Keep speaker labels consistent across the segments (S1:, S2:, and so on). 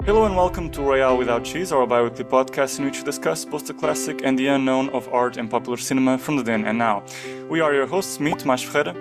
S1: Hello and welcome to Royale Without Cheese, our bi-weekly podcast in which we discuss both the classic and the unknown of art and popular cinema from the then and now. We are your hosts, me, Tomás Ferreira,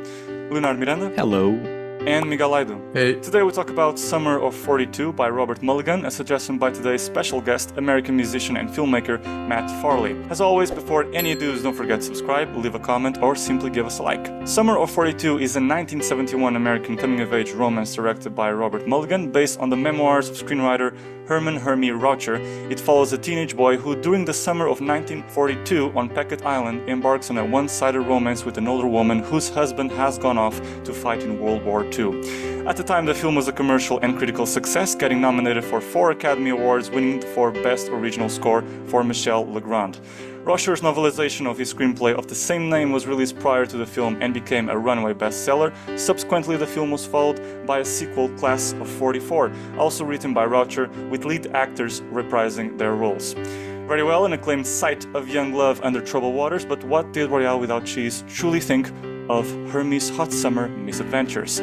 S1: Leonardo Miranda.
S2: Hello.
S1: And Miguel Aido.
S3: Hey.
S1: Today we talk about Summer of 42 by Robert Mulligan, a suggestion by today's special guest, American musician and filmmaker Matt Farley. As always, before any ado, don't forget to subscribe, leave a comment, or simply give us a like. Summer of 42 is a 1971 American coming-of-age romance directed by Robert Mulligan, based on the memoirs of screenwriter Hermie Rocher. It follows a teenage boy who, during the summer of 1942 on Peckett Island, embarks on a one-sided romance with an older woman whose husband has gone off to fight in World War II. At the time, the film was a commercial and critical success, getting nominated for 4 Academy Awards, winning for Best Original Score for Michel Legrand. Rocher's novelization of his screenplay of the same name was released prior to the film and became a runaway bestseller. Subsequently, the film was followed by a sequel, Class of 44, also written by Rocher, with lead actors reprising their roles. Very well, an acclaimed sight of young love under troubled waters, but what did Royale Without Cheese truly think of Hermie's hot summer misadventures?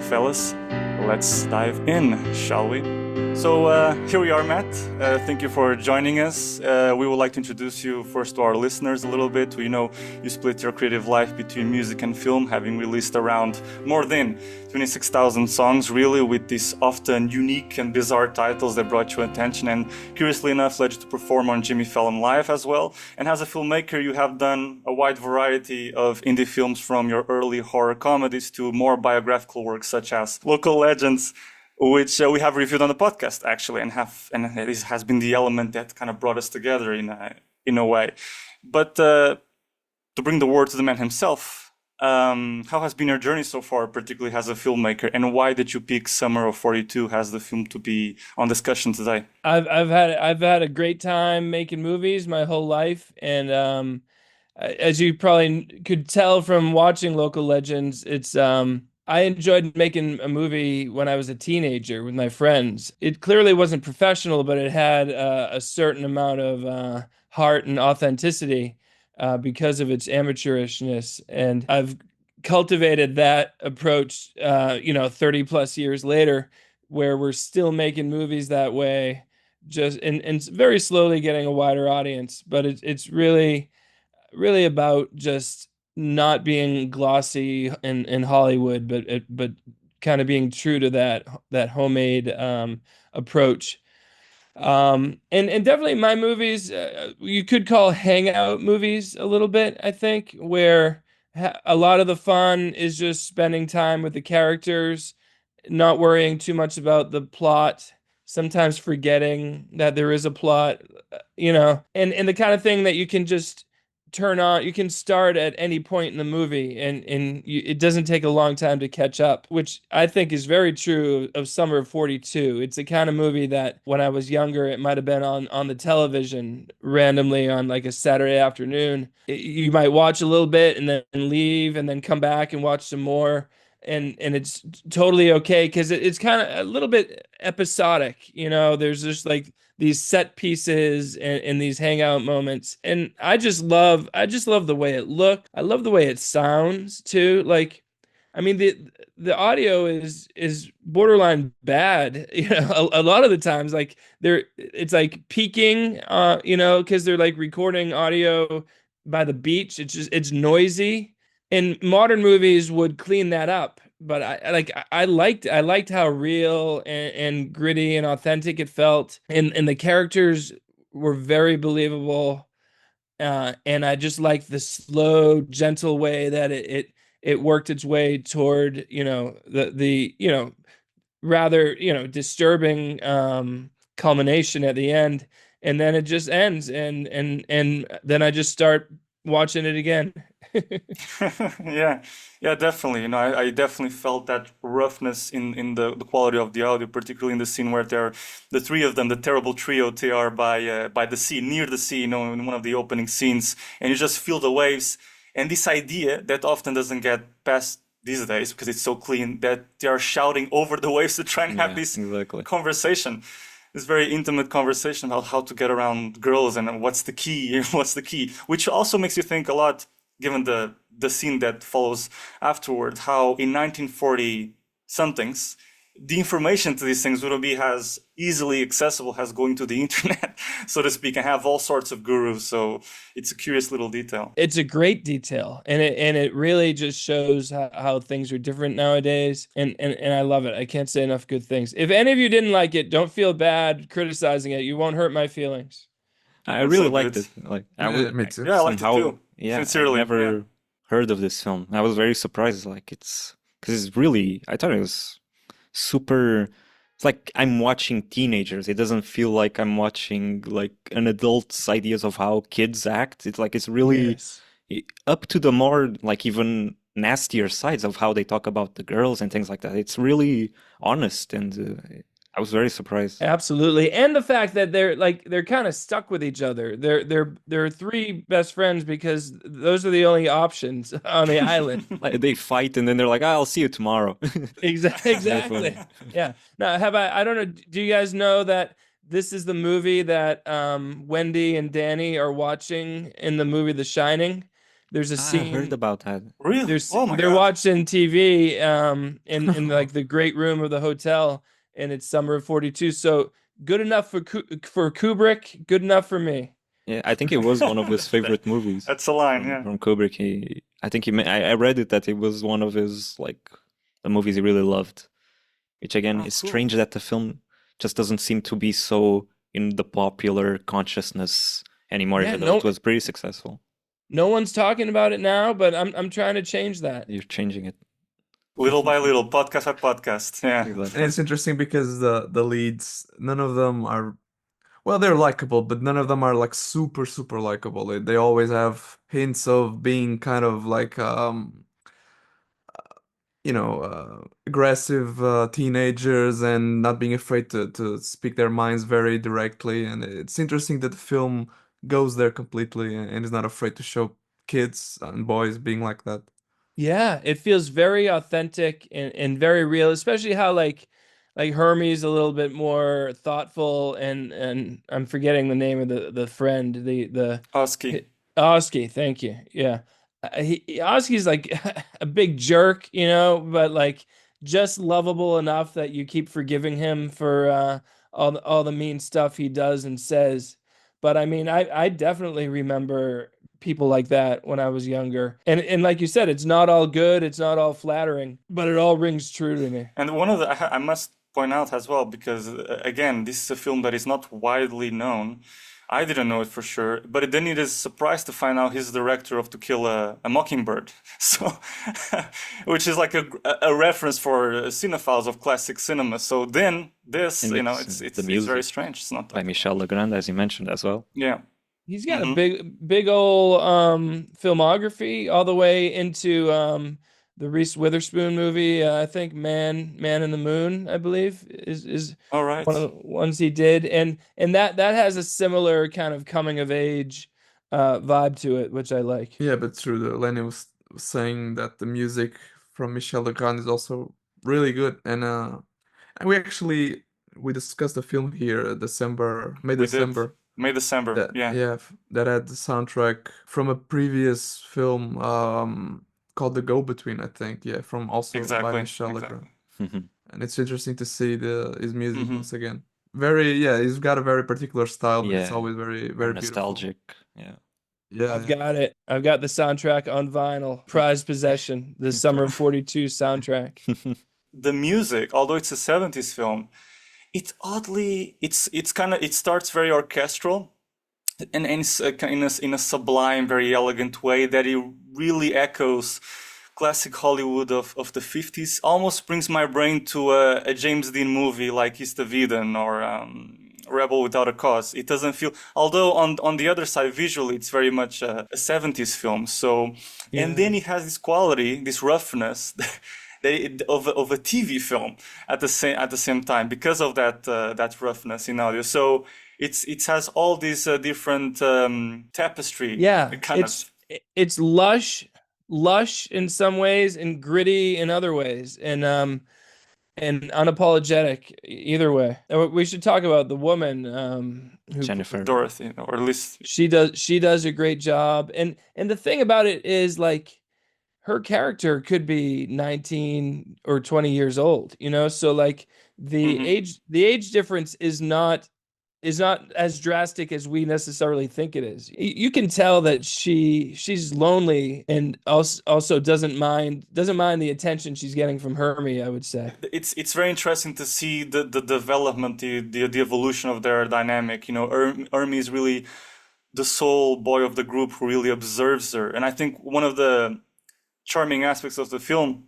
S1: Fellas, let's dive in, shall we? So here we are, Matt. Thank you for joining us. We would like to introduce you first to our listeners a little bit. We know you split your creative life between music and film, having released around more than 26,000 songs, really, with these often unique and bizarre titles that brought you attention and, curiously enough, led you to perform on Jimmy Fallon Live as well. And as a filmmaker, you have done a wide variety of indie films, from your early horror comedies to more biographical works such as Local Legends, which we have reviewed on the podcast actually, and this has been the element that kind of brought us together in a way. But to bring the word to the man himself, how has been your journey so far, particularly as a filmmaker, and why did you pick Summer of 42 as the film to be on discussion today?
S3: I've had a great time making movies my whole life, and as you probably could tell from watching Local Legends, it's I enjoyed making a movie when I was a teenager with my friends. It clearly wasn't professional, but it had a certain amount of heart and authenticity because of its amateurishness. And I've cultivated that approach, 30 plus years later, where we're still making movies that way, just and very slowly getting a wider audience. But it's really about just not being glossy in Hollywood, but kind of being true to that homemade approach. And definitely my movies, you could call hangout movies a little bit, I think, where a lot of the fun is just spending time with the characters, not worrying too much about the plot, sometimes forgetting that there is a plot, and the kind of thing that you can just turn on. You can start at any point in the movie, and it doesn't take a long time to catch up, which I think is very true of Summer of 42. It's the kind of movie that when I was younger, it might have been on the television randomly on like a Saturday afternoon. You might watch a little bit and then leave and then come back and watch some more. And it's totally okay because it's kind of a little bit episodic. There's just like these set pieces and these hangout moments, and I just love the way it looked. I love the way it sounds too. Like, I mean, the audio is borderline bad. A lot of the times, like it's like peaking. Because they're like recording audio by the beach. It's noisy. And modern movies would clean that up, but I liked how real and gritty and authentic it felt, and the characters were very believable, and I just liked the slow, gentle way that it worked its way toward the rather disturbing culmination at the end, and then it just ends, and then I just start watching it again.
S1: Yeah, definitely. I definitely felt that roughness in the quality of the audio, particularly in the scene where they're the three of them, the terrible trio. They are by the sea, near the sea, in one of the opening scenes, and you just feel the waves. And this idea that often doesn't get past these days because it's so clean, that they are shouting over the waves to try and have this conversation. This very intimate conversation about how to get around girls and what's the key, which also makes you think a lot, given the scene that follows afterward, how in 1940 somethings the information to these things wouldn't be as easily accessible as going to the internet, so to speak, and have all sorts of gurus. So it's a curious little detail.
S3: It's a great detail, and it really just shows how things are different nowadays, and I love it. I can't say enough good things. If any of you didn't like it, don't feel bad criticizing it. You won't hurt my feelings.
S2: I
S1: That's
S2: really
S1: so
S2: liked
S1: good.
S2: it. Like
S4: Yeah, me too.
S1: Yeah, I liked it
S2: somehow,
S1: too.
S2: yeah, I
S1: Sincerely,
S2: never
S1: yeah.
S2: heard of this film. I was very surprised. Like it's because it's really, I thought it was super. It's like I'm watching teenagers. It doesn't feel like I'm watching like an adult's ideas of how kids act. It's like it's really
S3: Yes.
S2: up to the more like even nastier sides of how they talk about the girls and things like that. It's really honest, and I was very surprised.
S3: Absolutely. And the fact that they're kind of stuck with each other. They're three best friends because those are the only options on the island.
S2: Like they fight and then they're like, "I'll see you tomorrow."
S3: Exactly. Yeah. Now, I don't know, do you guys know that this is the movie that Wendy and Danny are watching in the movie The Shining? There's a
S2: Ah, I heard
S3: scene
S2: about that.
S1: Really? Oh my
S3: they're
S1: God.
S3: watching TV in like the great room of the hotel, and it's summer of 42. So good enough for Kubrick, good enough for me.
S2: Yeah, I think it was one of his favorite movies
S1: That's a line, yeah.
S2: from Kubrick. I think I read it that it was one of his like the movies he really loved. Which again
S1: Oh,
S2: is
S1: cool.
S2: strange that the film just doesn't seem to be so in the popular consciousness anymore,
S3: Yeah,
S2: even though
S3: no,
S2: it was pretty successful.
S3: no one's talking about it now, but I'm trying to change that.
S2: You're changing it.
S1: Little by little, podcast by podcast. Yeah.
S4: And it's interesting because the leads, none of them are, well, they're likable, but none of them are like super likable. They always have hints of being kind of like aggressive teenagers and not being afraid to speak their minds very directly. And it's interesting that the film goes there completely and is not afraid to show kids and boys being like that.
S3: Yeah, it feels very authentic and very real, especially how like Hermie's a little bit more thoughtful and I'm forgetting the name of the friend, the
S1: Oski.
S3: Oski, thank you. Yeah. Oski's like a big jerk, but like just lovable enough that you keep forgiving him for all the mean stuff he does and says. But I mean, I definitely remember people like that when I was younger. And like you said, it's not all good, it's not all flattering, but it all rings true to me.
S1: And one of I must point out as well, because again, this is a film that is not widely known. I didn't know it for sure, but then it is a surprise to find out he's the director of To Kill a Mockingbird. So, which is like a reference for cinephiles of classic cinema. So then this,
S2: And
S1: it's
S2: the
S1: very
S2: music
S1: strange. It's not
S2: by Michel Legrand, as you mentioned as well.
S1: yeah.
S3: He's got a
S1: Mm-hmm.
S3: big old filmography all the way into the Reese Witherspoon movie. I think Man in the Moon, I believe, is
S1: All right.
S3: one of the ones he did, and that has a similar kind of coming of age vibe to it, which I like.
S4: Yeah, but true. Lenny was saying that the music from Michel Legrand is also really good, and we discussed the film here, May
S1: We did.
S4: December.
S1: May December. Yeah.
S4: That had the soundtrack from a previous film called The Go-Between, I think. Yeah, from also by
S1: Exactly.
S4: Michel
S1: Exactly.
S4: Legrand. And it's interesting to see his music
S1: Mm-hmm.
S4: once again. He's got a very particular style, but it's
S2: Yeah,
S4: always very,
S2: very
S4: very beautiful.
S2: nostalgic. Yeah.
S4: Yeah,
S3: I've got it. I've got the soundtrack on vinyl, prized possession, the Summer of 42 soundtrack.
S1: The music, although it's a 70s film, it starts very orchestral, and it's in a sublime, very elegant way that it really echoes classic Hollywood of the 50s. Almost brings my brain to a James Dean movie like East of Eden or Rebel Without a Cause. It doesn't feel, although on the other side visually it's very much a 70s film. So, and then it has this quality, this roughness. Of a TV film at the same time because of that roughness in audio. So it has all these different tapestry.
S3: Yeah,
S1: kind of.
S3: it's lush in some ways and gritty in other ways, and unapologetic either way. We should talk about the woman who
S2: Jennifer.
S1: Dorothy, or at least
S3: she does a great job, and the thing about it is like her character could be 19 or 20 years old, you know? So like
S1: Hmm.
S3: the age difference is not as drastic as we necessarily think it is. You can tell that she's lonely and also doesn't mind the attention she's getting from Hermie, I would say.
S1: It's very interesting to see the development, the evolution of their dynamic. You know, Ermi is really the sole boy of the group who really observes her, and I think one of the charming aspects of the film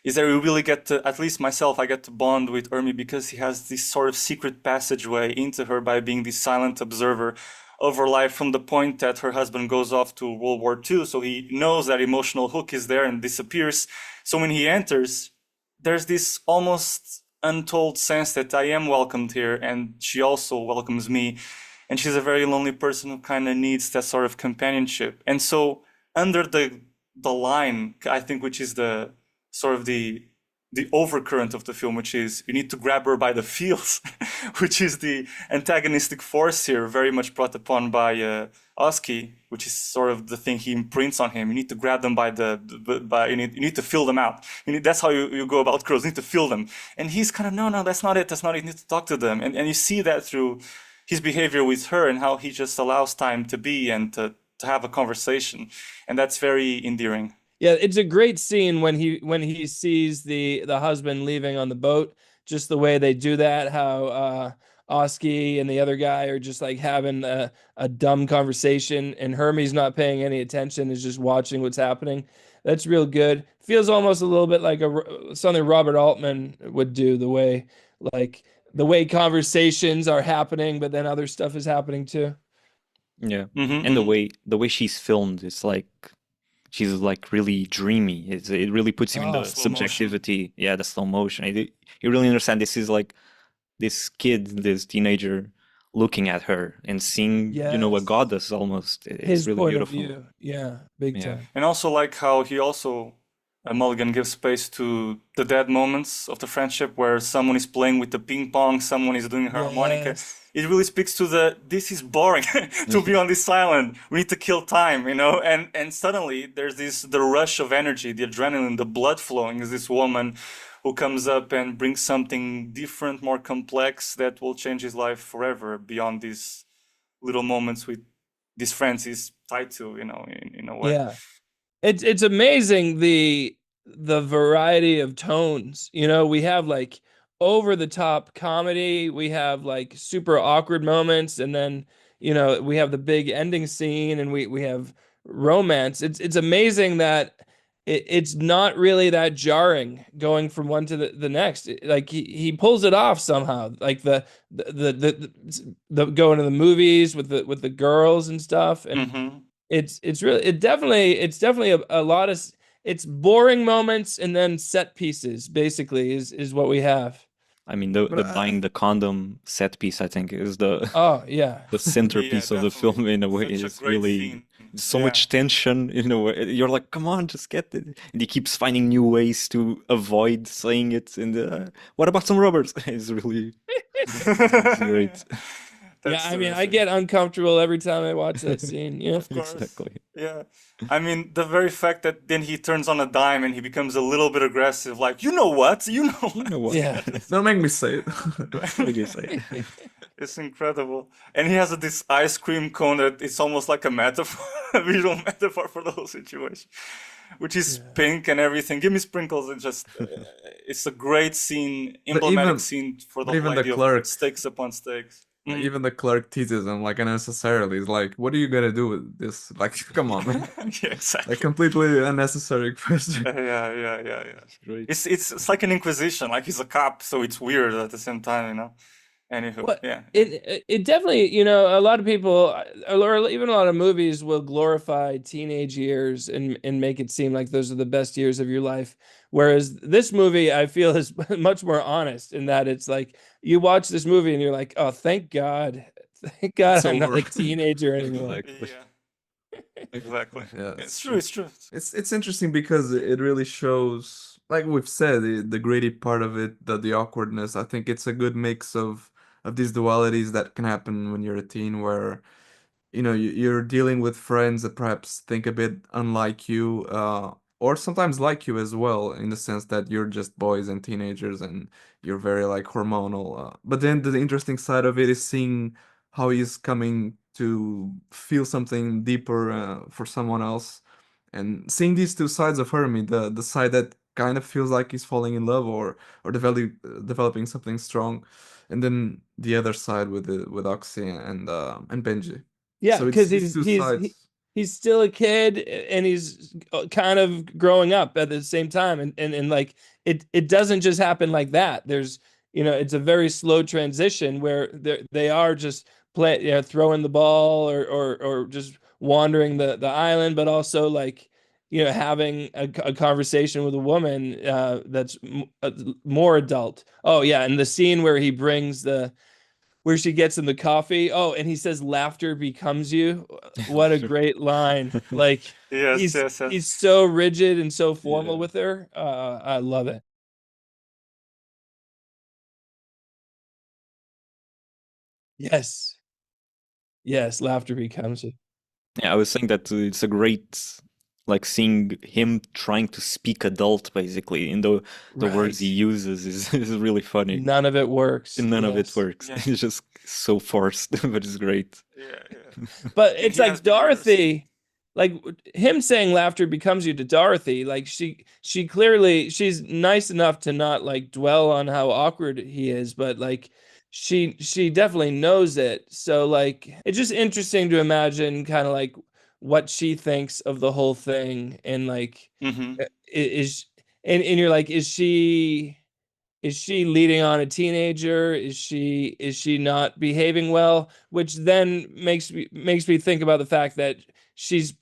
S1: is that we really get to, at least myself, I get to bond with Ermi because he has this sort of secret passageway into her by being this silent observer of her life from the point that her husband goes off to World War II. So he knows that emotional hook is there and disappears. So when he enters, there's this almost untold sense that I am welcomed here and she also welcomes me. And she's a very lonely person who kind of needs that sort of companionship. And so under the line, I think, which is the sort of the overcurrent of the film, which is you need to grab her by the feels, which is the antagonistic force here, very much brought upon by Oski, which is sort of the thing he imprints on him. You need to grab them by you need to feel them out. That's how you go about girls. You need to feel them, and he's kind of no, that's not it. That's not it. You need to talk to them, and you see that through his behavior with her and how he just allows time to be and to have a conversation, and that's very endearing.
S3: Yeah, it's a great scene when he sees the husband leaving on the boat. Just the way they do that, how Oski and the other guy are just like having a dumb conversation, and Hermie's not paying any attention, is just watching what's happening. That's real good. Feels almost a little bit like something Robert Altman would do. Like the way conversations are happening, but then other stuff is happening too.
S2: Yeah.
S1: Hmm.
S2: And the way she's filmed, it's like she's like really dreamy. It really puts you in
S3: Oh,
S2: the
S1: Slow motion.
S2: subjectivity. Yeah, the slow motion. You really understand this is like this kid, this teenager looking at her and seeing, a
S3: yes.
S2: goddess almost. It's
S3: His
S2: really
S3: point of
S2: beautiful.
S3: view. Yeah, big
S2: Yeah.
S3: time.
S1: And also like how he also Mulligan gives space to the dead moments of the friendship where someone is playing with the ping pong, someone is doing harmonica.
S3: Yes.
S1: It really speaks to this is boring to be on this island. We need to kill time, and suddenly there's the rush of energy, the adrenaline, the blood flowing is this woman who comes up and brings something different, more complex that will change his life forever beyond these little moments with these friends he's tied to, in a way.
S3: Yeah. It's amazing the variety of tones. You know, we have like over the top comedy, we have like super awkward moments, and then, we have the big ending scene and we have romance. It's amazing that it's not really that jarring going from one to the next. Like he pulls it off somehow. Like the going to the movies with the girls and stuff, and
S1: Mm-hmm.
S3: it's definitely a lot of it's boring moments and then set pieces basically is what we have.
S2: I mean, the
S4: But
S2: the buying the condom set piece, I think, is the
S3: Oh yeah.
S2: the
S1: Yeah,
S2: centerpiece of the
S1: definitely.
S2: film in a way.
S1: Such a
S2: It's
S1: great
S2: really
S1: scene.
S2: so
S1: Yeah.
S2: much tension in a way. You're like, come on, just get it. And he keeps finding new ways to avoid saying it. And what about some rubbers? It's really, it's great.
S3: Yeah,
S1: That's
S3: I mean, I
S1: terrific.
S3: get uncomfortable every time I watch that scene. Yeah.
S1: Of course.
S2: Exactly.
S1: Yeah. I mean, the very fact that then he turns on a dime and he becomes a little bit aggressive, like, you know what? You know
S2: You know
S1: what?
S2: what?
S3: Yeah.
S4: don't make me say it.
S2: What do you say?
S1: It's incredible. And he has this ice cream cone that it's almost like a metaphor, a visual metaphor for the whole situation, which is
S3: Yeah.
S1: pink and everything. Give me sprinkles. It's a great scene,
S4: But
S1: emblematic
S4: even
S1: scene for the
S4: but
S1: whole
S4: even the
S1: idea of
S4: clerk,
S1: stakes upon stakes. Mhm.
S4: even the clerk teases him like unnecessarily. He's like, "What are you gonna do with this?" Like, come on, man.
S1: Yeah,
S4: Like
S1: exactly.
S4: completely unnecessary question.
S1: Yeah.
S2: Great.
S1: It's like an inquisition. Like he's a cop, so it's weird at the same time. Anywho,
S3: What
S1: yeah.
S3: it definitely, a lot of people or even a lot of movies will glorify teenage years and make it seem like those are the best years of your life. Whereas this movie, I feel, is much more honest in that it's like you watch this movie and you're like, oh, thank God. Thank God
S4: It's
S3: I'm not
S4: over.
S3: a teenager anymore.
S2: Exactly.
S1: Yeah, exactly.
S4: Yeah,
S1: It's
S4: it's
S1: true. It's true.
S4: it's interesting because it really shows, like we've said, the gritty part of it, the awkwardness. I think it's a good mix of these dualities that can happen when you're a teen, where you're dealing with friends that perhaps think a bit unlike you, or sometimes like you as well, in the sense that you're just boys and teenagers and you're very like hormonal. But then the interesting side of it is seeing how he's coming to feel something deeper for someone else, and seeing these two sides of Hermie, the side that kind of feels like he's falling in love or developing something strong, and then the other side with Oxy and Benji.
S3: Yeah,
S4: So it's
S3: because
S4: these two sides.
S3: he's still a kid and he's kind of growing up at the same time, and like it doesn't just happen like that. There's it's a very slow transition where they are just throwing the ball or just wandering the island, but also like having a conversation with a woman that's more adult. Oh yeah, and the scene where he brings where she gets him the coffee. Oh, and he says, "Laughter becomes you." What a great line! Like
S1: Yes, yes, yes.
S3: he's so rigid and so formal
S2: Yeah.
S3: with her. I love it. Yes, yes, laughter becomes you.
S2: Yeah, I was saying that it's a great, like seeing him trying to speak adult basically in the words he
S3: Right.
S2: uses is really funny.
S3: None of it works.
S2: And none of it
S3: Yes.
S2: works.
S1: Yeah.
S2: It's just so forced, but it's great.
S1: Yeah, yeah.
S3: But
S1: And
S3: it's
S1: he has
S3: like
S1: been rehearsed.
S3: Dorothy, like him saying laughter becomes you to Dorothy, like she clearly she's nice enough to not like dwell on how awkward he is, but like she definitely knows it. So like it's just interesting to imagine kind of like what she thinks of the whole thing and like
S1: Mm-hmm.
S3: is and you're like is she leading on a teenager? Is she not behaving well? Which then makes me think about the fact that she's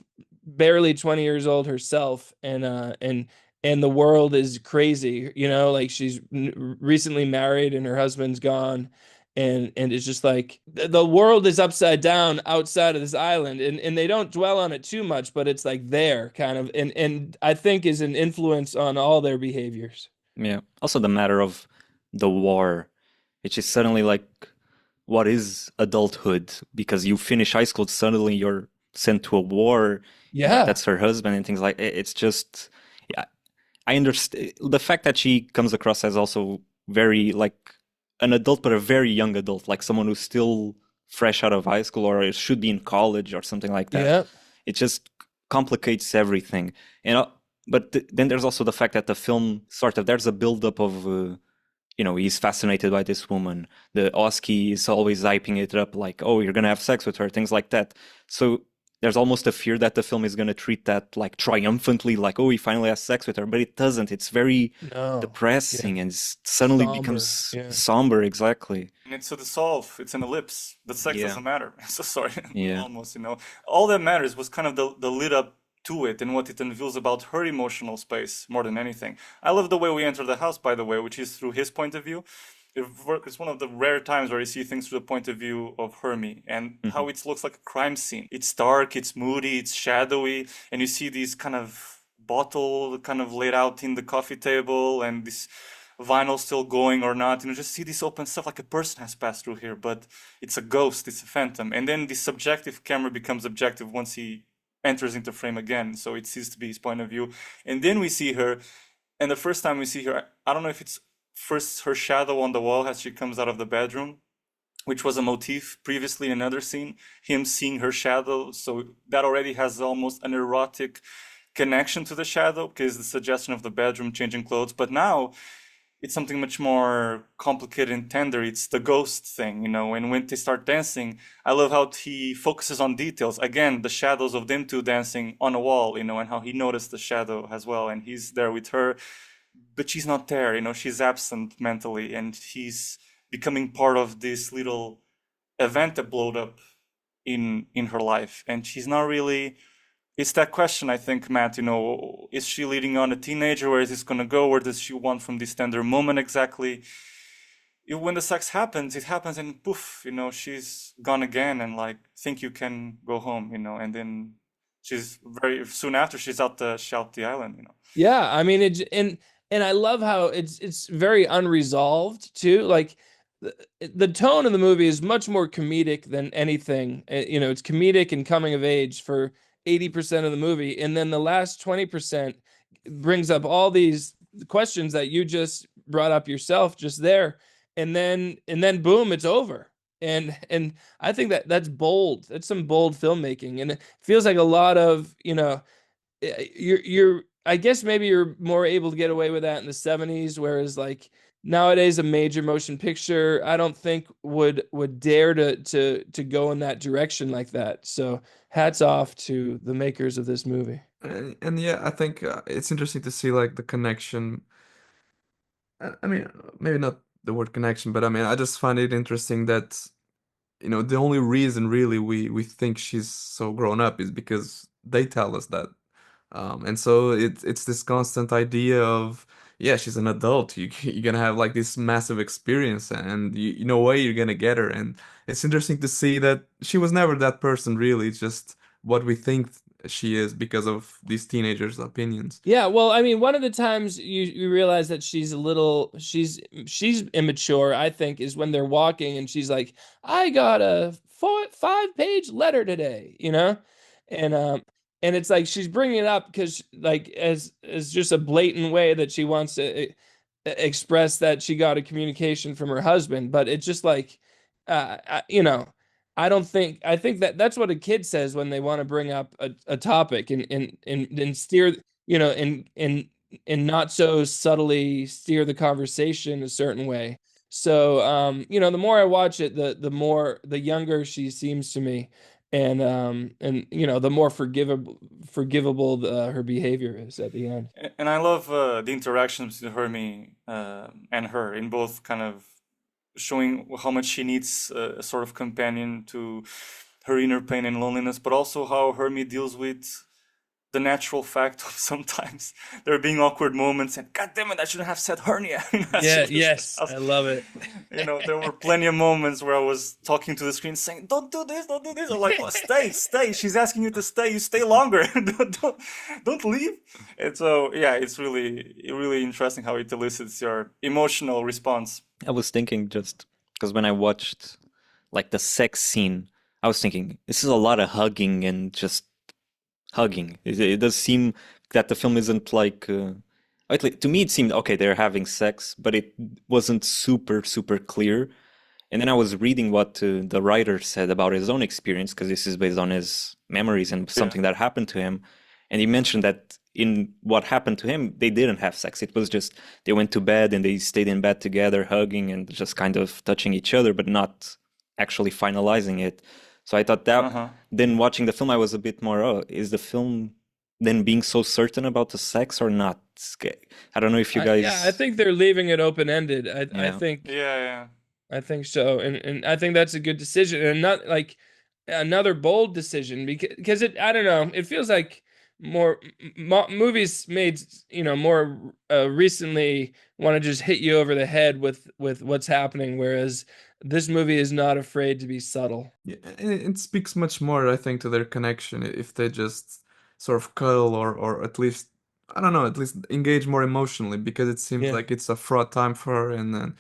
S3: barely 20 years old herself, and the world is crazy. Like she's recently married and her husband's gone, and it's just like the world is upside down outside of this island, and they don't dwell on it too much, but it's like there kind of, and I think is an influence on all their behaviors.
S2: Yeah. Also the matter of the war, which is suddenly like, what is adulthood? Because you finish high school, suddenly you're sent to a war.
S3: Yeah.
S2: That's her husband and things like it's just, yeah, I understand the fact that she comes across as also very like an adult, but a very young adult, like someone who's still fresh out of high school or should be in college or something like that.
S3: Yeah.
S2: It just complicates everything. And but then there's also the fact that the film sort of there's a buildup of he's fascinated by this woman. The Oski is always hyping it up like, oh, you're gonna have sex with her, things like that. So there's almost a fear that the film is gonna treat that like triumphantly, like, oh, he finally has sex with her, but it doesn't. It's very
S3: No.
S2: depressing and suddenly
S3: Somber,
S2: becomes
S3: yeah.
S2: somber. Exactly.
S1: And it's a dissolve. It's an ellipse. The sex
S2: Yeah.
S1: doesn't matter. So sorry.
S2: Yeah.
S1: Almost, all that matters was kind of the lead up to it and what it unveils about her emotional space more than anything. I love the way we enter the house, by the way, which is through his point of view. It's one of the rare times where you see things through the point of view of Hermie and how it looks like a crime scene. It's dark, it's moody, it's shadowy, and you see these kind of bottle kind of laid out in the coffee table and this vinyl still going or not. Just see this open stuff like a person has passed through here, but it's a ghost, it's a phantom. And then the subjective camera becomes objective once he enters into frame again, so it ceases to be his point of view. And then we see her, and the first time we see her, I don't know if it's first her shadow on the wall as she comes out of the bedroom, which was a motif previously in another scene, him seeing her shadow, so that already has almost an erotic connection to the shadow because the suggestion of the bedroom changing clothes. But now it's something much more complicated and tender. It's the ghost thing, and when they start dancing, I love how he focuses on details. Again, the shadows of them two dancing on a wall, and how he noticed the shadow as well, and he's there with her, but she's not there, she's absent mentally, and he's becoming part of this little event that blowed up in her life, and she's not really. It's that question, I think, Matt, is she leading on a teenager? Where is this going to go? Where does she want from this tender moment exactly? When the sex happens, it happens and poof, she's gone again and like, think you can go home, and then she's very soon after she's out the island,
S3: Yeah, I mean and I love how it's very unresolved too. Like the tone of the movie is much more comedic than anything. It's comedic and coming of age for 80% of the movie, and then the last 20% brings up all these questions that you just brought up yourself just there, and then boom, it's over. And I think that's bold. That's some bold filmmaking, and it feels like a lot of, you're I guess maybe you're more able to get away with that in the 70s, whereas like nowadays a major motion picture I don't think would dare to go in that direction like that. So hats off to the makers of this movie.
S4: And yeah, I think it's interesting to see like the connection. I mean, maybe not the word connection, but I mean, I just find it interesting that, the only reason really we think she's so grown up is because they tell us that. And so it's this constant idea of, yeah, she's an adult. You're gonna have like this massive experience, and no way you're gonna get her. And it's interesting to see that she was never that person really. It's just what we think she is because of these teenagers' opinions.
S3: Yeah, well, I mean, one of the times you realize that she's immature, I think, is when they're walking and she's like, "I got a 5-page letter today," and and it's like she's bringing it up because like as just a blatant way that she wants to express that she got a communication from her husband, but it's just like, you know. I think that that's what a kid says when they want to bring up a topic and steer, and not so subtly steer the conversation a certain way. So, the more I watch it, the younger she seems to me, and the more forgivable her behavior is at the end.
S1: And I love the interactions between Hermie and her in both kind of showing how much she needs a sort of companion to her inner pain and loneliness, but also how Hermie deals with the natural fact of sometimes there being awkward moments and God damn it, I shouldn't have said hernia.
S3: Yeah, yes, I love it.
S1: There were plenty of moments where I was talking to the screen saying, don't do this, don't do this. I'm like, oh, stay. She's asking you to stay. You stay longer. don't leave. And so, yeah, it's really interesting how it elicits your emotional response.
S2: I was thinking just because when I watched like the sex scene, I was thinking this is a lot of hugging and just hugging. It does seem that the film isn't like, at least to me it seemed okay, they're having sex, but it wasn't super clear. And then I was reading what the writer said about his own experience, because this is based on his memories and something that happened to him. And he mentioned that in what happened to him, they didn't have sex. It was just they went to bed and they stayed in bed together, hugging and just kind of touching each other, but not actually finalizing it. So I thought that then watching the film, I was a bit more, is the film then being so certain about the sex or not? I don't know if you guys...
S3: Yeah, I think they're leaving it open-ended. I think...
S1: Yeah.
S3: I think so. And I think that's a good decision. And not like another bold decision because I don't know, it feels like more movies made, more recently want to just hit you over the head with what's happening, whereas this movie is not afraid to be subtle.
S4: Yeah, and it speaks much more, I think, to their connection if they just sort of cuddle or at least, I don't know, at least engage more emotionally, because it seems
S3: Yeah.
S4: like it's a fraught time for her, and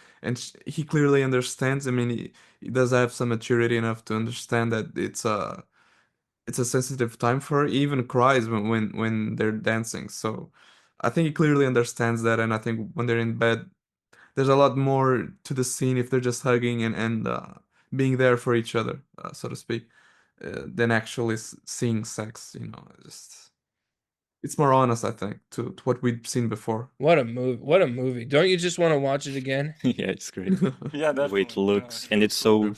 S4: he clearly understands. I mean, he does have some maturity enough to understand that it's a sensitive time for her. He even cries when they're dancing. So I think he clearly understands that, and I think when they're in bed, there's a lot more to the scene if they're just hugging and being there for each other, so to speak, than actually seeing sex. Just it's more honest, I think, to what we've seen before.
S3: What a movie. What a movie. Don't you just want to watch it again?
S2: Yeah, it's great.
S1: Yeah,
S2: The way it
S1: definitely.
S2: looks, and it's so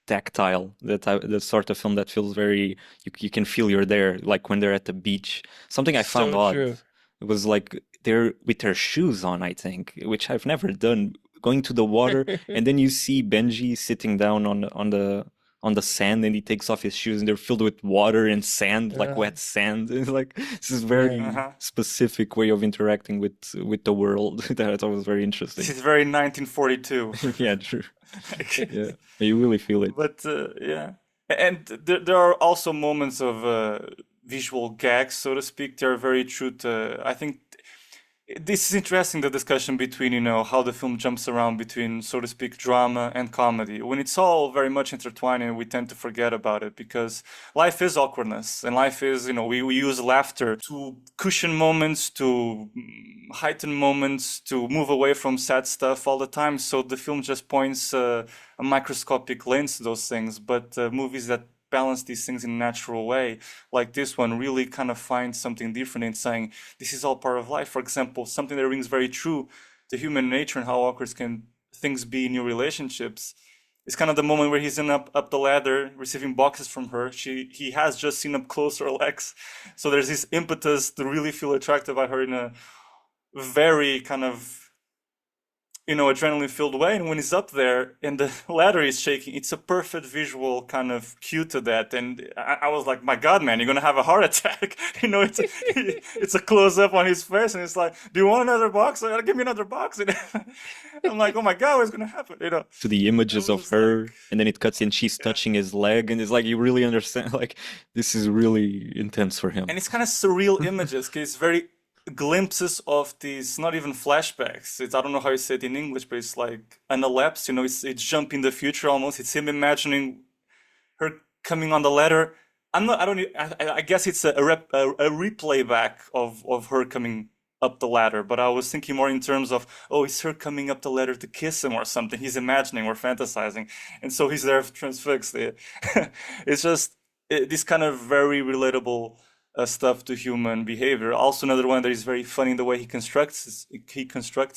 S2: tactile. The sort of film that feels very, you can feel you're there, like when they're at the beach. Something I found
S3: So
S2: odd.
S3: true.
S2: It was like they're with their shoes on, I think, which I've never done. Going to the water, and then you see Benji sitting down on the sand, and he takes off his shoes, and they're filled with water and sand, like wet sand. It's like this is very specific way of interacting with the world that I thought was very interesting.
S1: This is very 1942.
S2: Yeah, true. Yeah, you really feel it.
S1: But yeah, and there are also moments of visual gags, so to speak. They're very true to. I think this is interesting, the discussion between, how the film jumps around between, so to speak, drama and comedy. When it's all very much intertwined, and we tend to forget about it because life is awkwardness, and life is, we use laughter to cushion moments, to heighten moments, to move away from sad stuff all the time. So the film just points a microscopic lens to those things. But movies that balance these things in a natural way, like this one, really kind of finds something different in saying this is all part of life. For example, something that rings very true to human nature and how awkward can things be in your relationships. It's kind of the moment where he's in up the ladder receiving boxes from her. He has just seen up close her legs, so there's this impetus to really feel attracted by her in a very kind of adrenaline filled way. And when he's up there and the ladder is shaking, it's a perfect visual kind of cue to that. And I was like, my God, man, you're going to have a heart attack. It's a close up on his face. And it's like, do you want another box? Give me another box. And I'm like, oh my God, what's going to happen?
S2: To the images of her, and then it cuts in, she's touching his leg, and it's like, you really understand, like, this is really intense for him.
S1: And it's kind of surreal images, because it's very glimpses of these, not even flashbacks. I don't know how you say it in English, but it's like an elapse, it's jump in the future almost. It's him imagining her coming on the ladder. I guess it's a replay back of her coming up the ladder, but I was thinking more in terms of, oh, it's her coming up the ladder to kiss him or something. He's imagining or fantasizing, and so he's there transfixed. It's just this kind of very relatable stuff to human behavior. Also, another one that is very funny in the way he constructs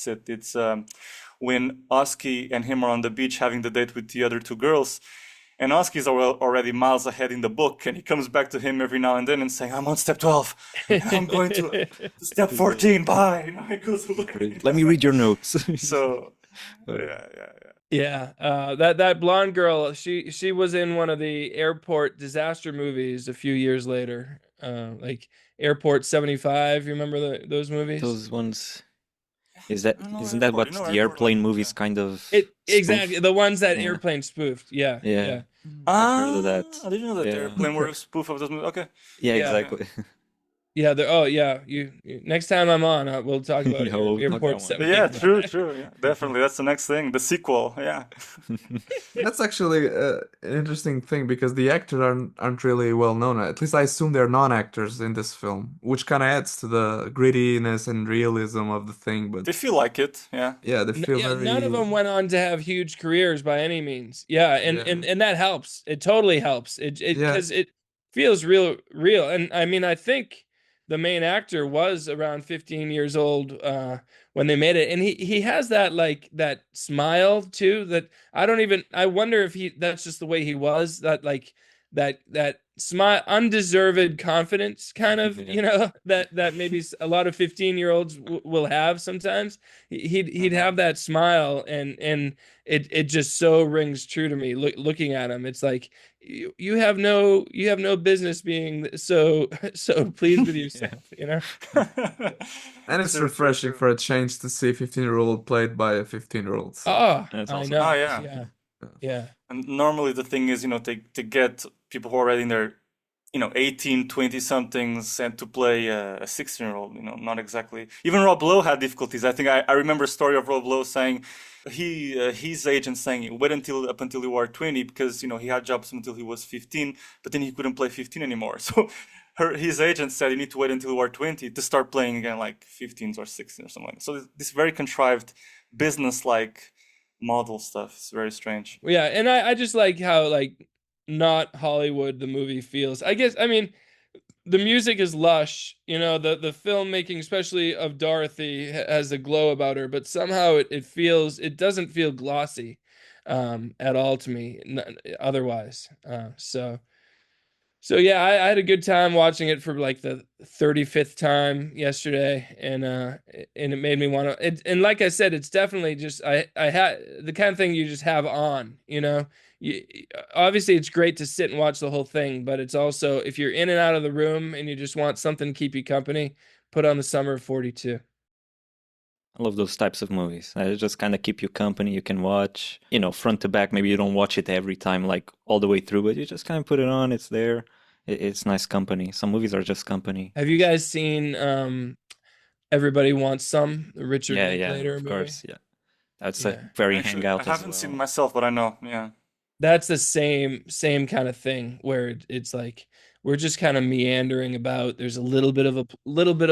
S1: it. It's when Oski and him are on the beach having the date with the other two girls, and Oski's already miles ahead in the book, and he comes back to him every now and then and saying, "I'm on step 12, and I'm going to step 14. Bye." He goes,
S2: let me read your notes.
S1: So,
S3: yeah. That blonde girl, she was in one of the airport disaster movies a few years later, like Airport 75. You remember those movies?
S2: Those ones. Isn't that what
S1: Airport,
S2: the airplane movies kind of
S3: exactly the ones that
S2: Yeah.
S3: Airplane spoofed? Yeah.
S2: I've heard of that.
S1: I didn't know that
S2: Yeah.
S1: Airplane were a spoof of those movies. Okay.
S2: Yeah,
S3: Yeah.
S2: exactly.
S3: Yeah, you next time I'm on, we'll talk about
S2: Yeah, we'll talk
S3: Airport
S2: about
S3: 75.
S1: Yeah, true. Yeah, definitely. That's the next thing. The sequel. Yeah.
S4: That's actually an interesting thing because the actors aren't really well known. At least I assume they're non-actors in this film, which kind of adds to the grittiness and realism of the thing. But
S1: They feel like it. Yeah.
S4: yeah, they feel
S3: Yeah,
S4: very.
S3: none of them went on to have huge careers by any means. Yeah, and that helps. It totally helps. It
S4: Yeah.
S3: because it feels real. And I mean, I think the main actor was around 15 years old when they made it, and he has that like that smile too. That I wonder if that's just the way he was. That like that smile, undeserved confidence, kind of,
S2: Yeah.
S3: that maybe a lot of 15-year-olds will have sometimes. He'd have that smile, and it just so rings true to me looking at him. It's like you have no business being so pleased with yourself,
S4: And it's refreshing for a change to see a 15-year-old played by a 15-year-old.
S3: Oh,
S2: That's
S3: I
S2: awesome.
S3: know.
S1: Oh, yeah.
S3: Yeah.
S1: And normally the thing is, to get people who are already in their, 18, 20 somethings and to play a 16-year-old, not exactly. Even Rob Lowe had difficulties. I think I remember a story of Rob Lowe saying his agent saying, wait up until you are 20 because, he had jobs until he was 15, but then he couldn't play 15 anymore. So his agent said, you need to wait until you are 20 to start playing again, like 15s or 16 or something like that. So this very contrived business-like model stuff is very strange.
S3: Yeah, and I just like how like not Hollywood the movie feels. I guess, I mean, the music is lush, the filmmaking, especially of Dorothy, has a glow about her, but somehow it doesn't feel glossy at all to me otherwise. So yeah, I had a good time watching it for like the 35th time yesterday, and it made me want to. And like I said, it's definitely just I had the kind of thing you just have on. Obviously it's great to sit and watch the whole thing, but it's also if you're in and out of the room and you just want something to keep you company, put on the Summer of 42.
S2: I love those types of movies. They just kind of keep you company. You can watch, front to back. Maybe you don't watch it every time, like all the way through, but you just kind of put it on. It's there. It's nice company. Some movies are just company.
S3: Have you guys seen Everybody Wants Some, the Richard
S2: Yeah,
S3: Linklater
S2: of
S3: movie.
S2: course, yeah. That's a
S3: Yeah.
S2: very
S1: Actually, I
S2: Hangout as
S1: haven't seen it
S2: well.
S1: myself, but I know. Yeah.
S3: That's the same kind of thing where it's like we're just kind of meandering about. There's a little bit of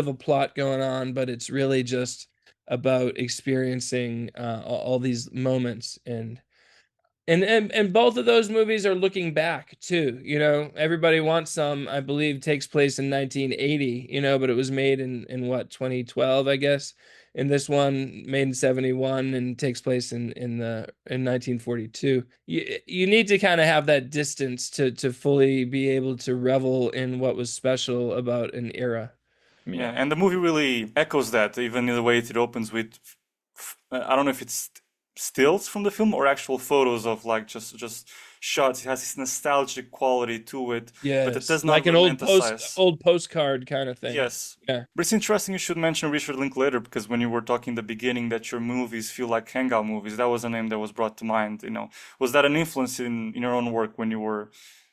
S3: a plot going on, but it's really just about experiencing all these moments. And both of those movies are looking back too. Everybody Wants Some, I believe, takes place in 1980, but it was made in what, 2012, I guess. And this one made in 71 and takes place in 1942. You need to kind of have that distance to fully be able to revel in what was special about an era.
S1: Yeah,
S2: Yeah.
S1: and the movie really echoes that, even in the way it opens with, I don't know if it's stills from the film or actual photos of like just shots. It has this nostalgic quality to it, but it
S3: Yes,
S1: does not
S3: like an
S1: romanticize.
S3: old postcard kind of thing.
S1: Yes.
S3: Yeah.
S1: But it's interesting you should mention Richard Linklater because when you were talking in the beginning that your movies feel like hangout movies, that was a name that was brought to mind. Was that an influence in your own work when you were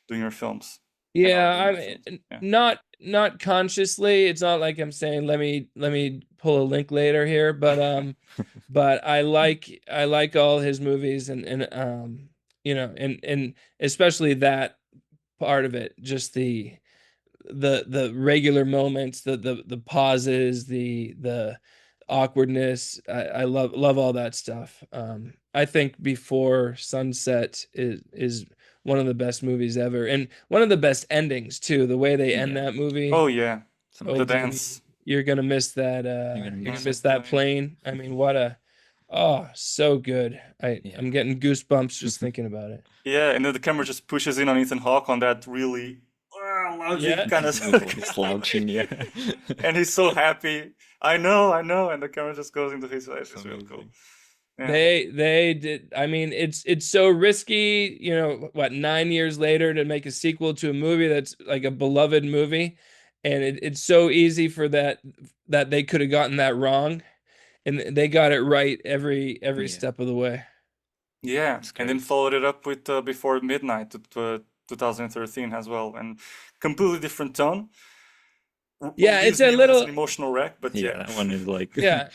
S1: doing your films?
S3: Yeah,
S1: Doing
S3: I
S1: your
S3: mean,
S1: films? Yeah.
S3: not consciously. It's not like I'm saying let me pull a link later here, but I like all his movies and especially that part of it, just the regular moments, the pauses, the awkwardness. I love all that stuff. I think Before Sunset is one of the best movies ever, and one of the best endings too. The way they end
S2: Yeah.
S3: that movie.
S1: Oh yeah,
S2: It's
S3: Oh,
S1: the
S2: amazing.
S3: Jimmy,
S1: dance.
S3: you're gonna miss that.
S2: You're gonna
S3: You're gonna
S2: miss
S1: The
S3: miss
S2: it.
S3: that
S1: plane.
S3: plane. I mean, oh, so good.
S2: Yeah.
S3: I'm getting goosebumps just thinking about it.
S1: Yeah, and then the camera just pushes in on Ethan Hawke on that really lounging
S3: Yeah.
S1: kind of
S2: Slouching, yeah.
S1: and he's so happy. I know, and the camera just goes into his face. It's really cool.
S2: Amazing.
S1: Yeah,
S3: They did. I mean, it's so risky. What, 9 years later to make a sequel to a movie that's like a beloved movie, and it's so easy for that they could have gotten that wrong, and they got it right every
S2: Yeah,
S3: step of the way.
S1: yeah,
S2: it's
S1: and then
S2: great.
S1: followed it up with Before Midnight, 2013 as well, and completely different tone.
S3: Yeah,
S1: Leaves
S3: it's a
S1: me as an
S3: little.
S1: emotional wreck, but
S2: Yeah,
S1: yeah,
S2: that one is like
S3: Yeah,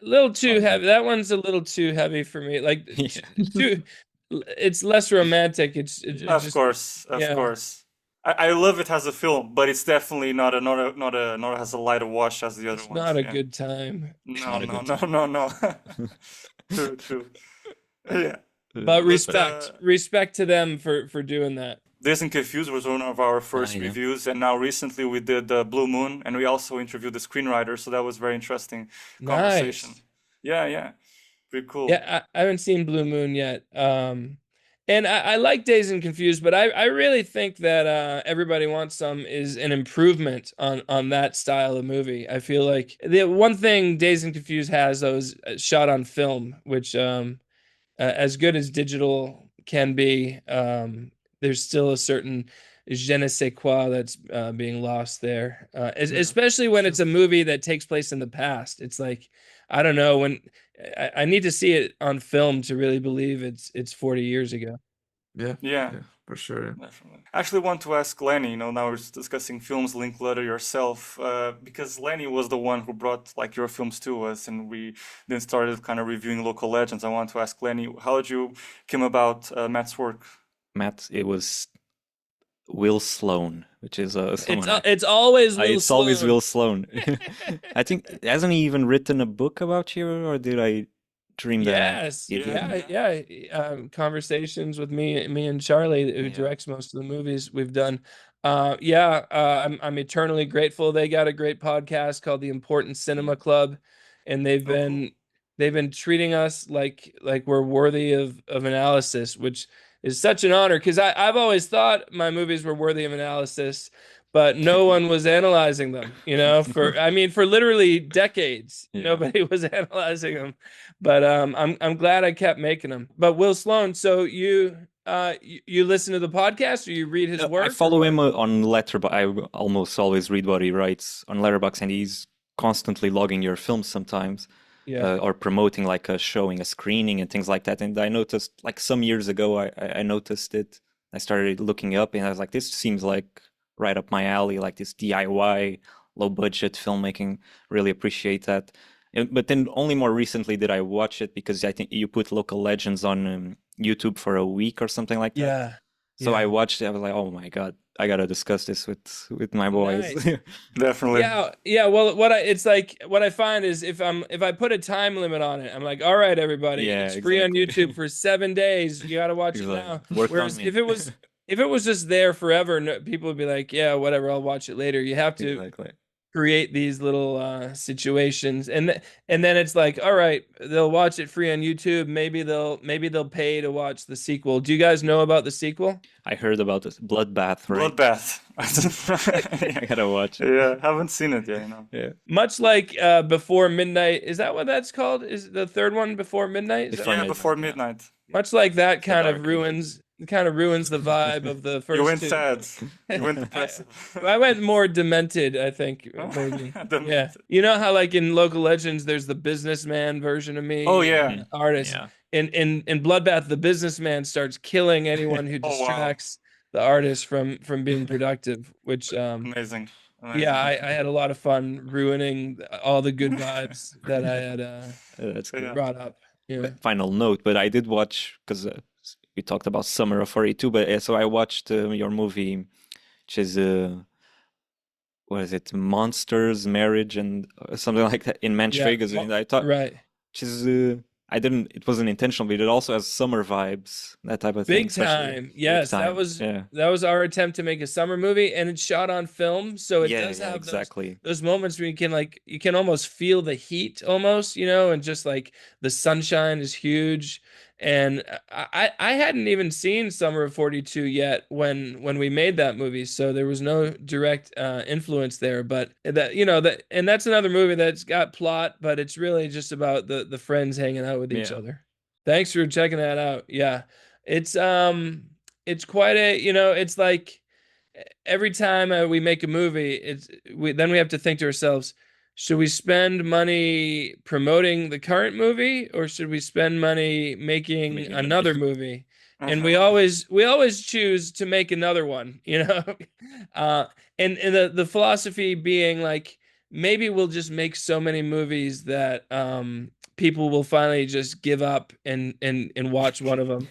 S3: a little too
S2: fun.
S3: heavy. That one's a little too heavy for me. Like
S2: Yeah.
S3: too, it's less romantic. It
S1: of
S3: just,
S1: course, of
S3: yeah,
S1: course. I love it as a film, but it's definitely not as a lighter watch as the other
S3: it's
S1: ones.
S3: not a
S1: Yeah.
S3: good time.
S2: It's
S1: No,
S2: not a
S1: no,
S2: good
S1: no,
S2: time.
S1: no, no. True, true. Yeah.
S3: But
S1: But
S3: respect to them for doing that.
S1: Dazed and Confused was one of our first
S2: Yeah.
S1: reviews, and now recently we did Blue Moon, and we also interviewed the screenwriter, so that was very interesting conversation.
S3: Nice.
S1: Yeah, yeah, pretty cool.
S3: Yeah, I haven't seen Blue Moon yet. And I like Dazed and Confused, but I really think that Everybody Wants Some is an improvement on that style of movie. I feel like the one thing Dazed and Confused has, though, is shot on film, which as good as digital can be, there's still a certain je ne sais quoi that's being lost there.
S4: Yeah,
S3: Especially when it's
S4: sure.
S3: a movie that takes place in the past. It's like, I don't know, when I need to see it on film to really believe it's 40 years ago.
S4: Yeah,
S1: Yeah,
S4: yeah, for sure. Yeah.
S1: definitely. I actually want to ask Lenny, now we're discussing films, Linklater yourself, because Lenny was the one who brought like your films to us, and we then started kind of reviewing local legends. I want to ask Lenny, how did you came about Matt's work?
S2: Matt, it was Will Sloan, which is someone
S3: It's always Will
S2: it's always
S3: Sloan.
S2: Will Sloan. I think hasn't he even written a book about you, or did I dream that?
S3: Yes,
S2: He did.
S3: yeah. Conversations with me and Charlie, who
S2: Yeah.
S3: directs most of the movies we've done. I'm eternally grateful. They got a great podcast called The Important Cinema Club, and they've
S1: Oh, cool.
S3: been treating us like we're worthy of analysis, which is such an honor because I've always thought my movies were worthy of analysis, but no one was analyzing them, for literally decades.
S2: Yeah.
S3: Nobody was analyzing them. But I'm glad I kept making them. But Will Sloan, so you listen to the podcast or you read his work?
S2: I follow him on Letterboxd. I almost always read what he writes on Letterboxd, and he's constantly logging your films sometimes,
S3: Yeah.
S2: or promoting like a showing, a screening, and things like that. And I noticed, like some years ago, I noticed it. I started looking up, and I was like, this seems like right up my alley, like this DIY low budget filmmaking. Really appreciate that. But then only more recently did I watch it because I think you put Local Legends on YouTube for a week or something like that.
S3: Yeah.
S2: So
S3: Yeah.
S2: I watched it. I was like, oh my God, I gotta discuss this with my boys.
S3: Nice.
S1: Definitely.
S3: Yeah. Well, it's like what I find is if I put a time limit on it, I'm like, all right, everybody,
S2: Yeah,
S3: it's free on
S2: exactly.
S3: YouTube for 7 days. You got to watch it
S2: Exactly.
S3: now.
S2: Work on
S3: Whereas
S2: me.
S3: if it was just there forever, no, people would be like, yeah, whatever, I'll watch it later. You have to
S2: Exactly.
S3: create these little situations, and then it's like, all right, they'll watch it free on YouTube. Maybe they'll pay to watch the sequel. Do you guys know about the sequel?
S2: I heard about this Bloodbath, right?
S1: Bloodbath.
S2: I gotta watch it.
S1: Yeah, haven't seen it yet,
S2: Yeah.
S3: Much like Before Midnight, is that what that's called? Is the third one Before Midnight? Is that
S2: Before
S3: right?
S1: Yeah,
S2: Midnight,
S1: Before
S2: yeah.
S1: Midnight.
S3: Much like that
S2: The
S3: kind of
S2: dark
S3: ruins the vibe of the first
S1: You went
S3: two.
S1: sad. You went depressive.
S3: I went more demented, I think,
S1: Oh,
S3: maybe.
S1: demented.
S3: Yeah. You know how like in Local Legends there's the businessman version of me?
S1: Oh, yeah.
S3: and the artist.
S2: Yeah.
S3: In Bloodbath, the businessman starts killing anyone who
S1: Oh, wow.
S3: distracts the artist from being productive, which
S1: Amazing.
S3: yeah, I had a lot of fun ruining all the good vibes that I had
S2: That's good.
S1: Yeah.
S3: brought up. Yeah.
S2: Final note, but I did watch because we talked about Summer of 42, but so I watched your movie, which is what is it, Monsters, Marriage, and something like that in Manchegas, and I thought,
S3: Right.
S2: which is I didn't, it wasn't intentional, but it also has summer vibes, that type of thing.
S3: Big time. Yes,
S2: time.
S3: that was our attempt to make a summer movie, and it's shot on film, so it does have
S2: exactly.
S3: those moments where you can almost feel the heat almost, and just like the sunshine is huge. And I hadn't even seen Summer of 42 yet when we made that movie, so there was no direct influence there. But and that's another movie that's got plot, but it's really just about the friends hanging out with each other. Thanks for checking that out. Yeah, it's quite a it's like every time we make a movie, then we have to think to ourselves, should we spend money promoting the current movie, or should we spend money making another movie? And we always choose to make another one, and the philosophy being like, maybe we'll just make so many movies that people will finally just give up and watch one of them.